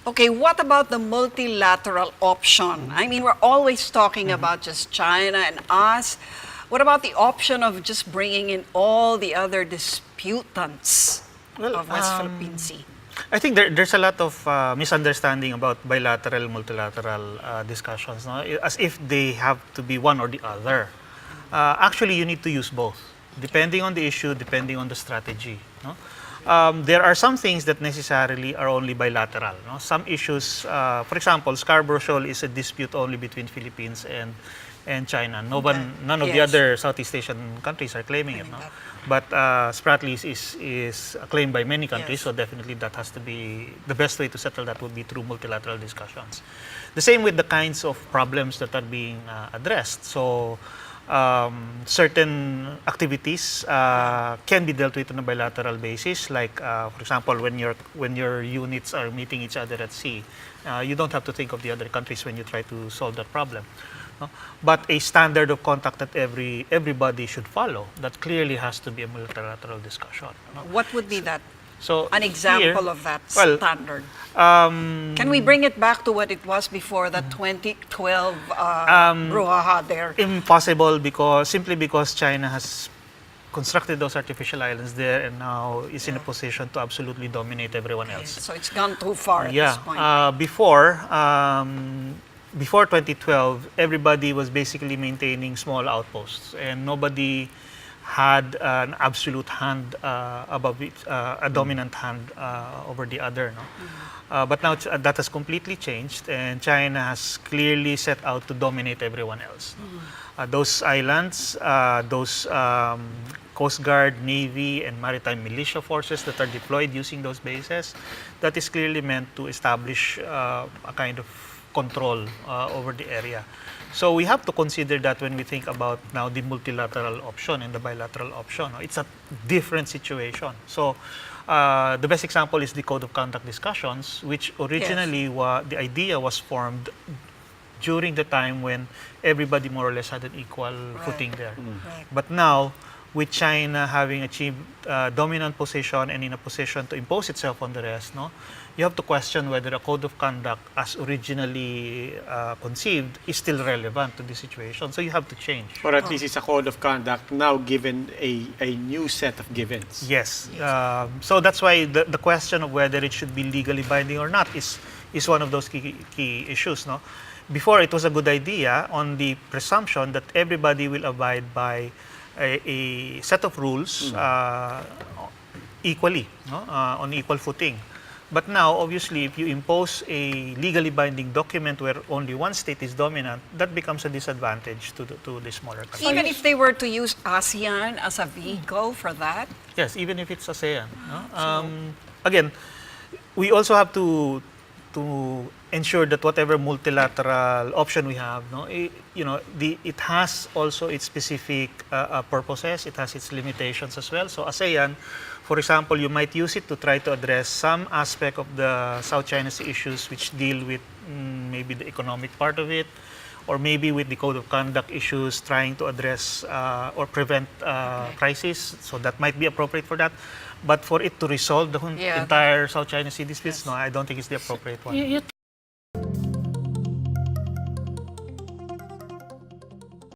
Okay, what about the multilateral option? I mean, we're always talking about just China and us. What about the option of just bringing in all the other disputants of West Philippine Sea? I think there's a lot of misunderstanding about bilateral, multilateral discussions, no? As if they have to be one or the other. Actually, you need to use both, depending on the issue, depending on the strategy. No? There are some things that necessarily are only bilateral. No? Some issues, for example, Scarborough Shoal is a dispute only between Philippines and China. None of the other Southeast Asian countries are claiming it. No? But Spratly is claimed by many countries, so definitely that has to be, the best way to settle that would be through multilateral discussions. The same with the kinds of problems that are being addressed. So certain activities can be dealt with on a bilateral basis, like for example, when your units are meeting each other at sea, you don't have to think of the other countries when you try to solve that problem. No? But a standard of contact that everybody should follow, that clearly has to be a multilateral discussion. No? What would be that? So an example here, of that well, standard. Can we bring it back to what it was before the 2012 brouhaha there? Impossible, simply because China has constructed those artificial islands there and now is in a position to absolutely dominate everyone else. So it's gone too far at this point. Before 2012, everybody was basically maintaining small outposts, and nobody had an absolute hand above it, a dominant hand over the other. No? But now that has completely changed, and China has clearly set out to dominate everyone else. Those islands, those Coast Guard, Navy, and maritime militia forces that are deployed using those bases, that is clearly meant to establish a kind of control over the area. So we have to consider that when we think about now the multilateral option and the bilateral option. It's a different situation. So the best example is the Code of Conduct discussions, which originally the idea was formed during the time when everybody more or less had an equal footing there. But now, with China having achieved dominant position and in a position to impose itself on the rest, no, you have to question whether a code of conduct, as originally conceived, is still relevant to the situation. So you have to change. Or at least it's a code of conduct now given a new set of givens. Yes. So that's why the question of whether it should be legally binding or not is one of those key issues. No? Before, it was a good idea on the presumption that everybody will abide by a set of rules equally, no? On equal footing. But now, obviously, if you impose a legally binding document where only one state is dominant, that becomes a disadvantage to the smaller countries. Even if they were to use ASEAN as a vehicle for that? Yes, even if it's ASEAN. No? Again, we also have to ensure that whatever multilateral option we have, no, it has also its specific purposes. It has its limitations as well. So ASEAN, for example, you might use it to try to address some aspect of the South China Sea issues which deal with maybe the economic part of it, or maybe with the code of conduct issues trying to address or prevent crisis. So that might be appropriate for that. But for it to resolve the entire South China Sea disputes, no, I don't think it's the appropriate one.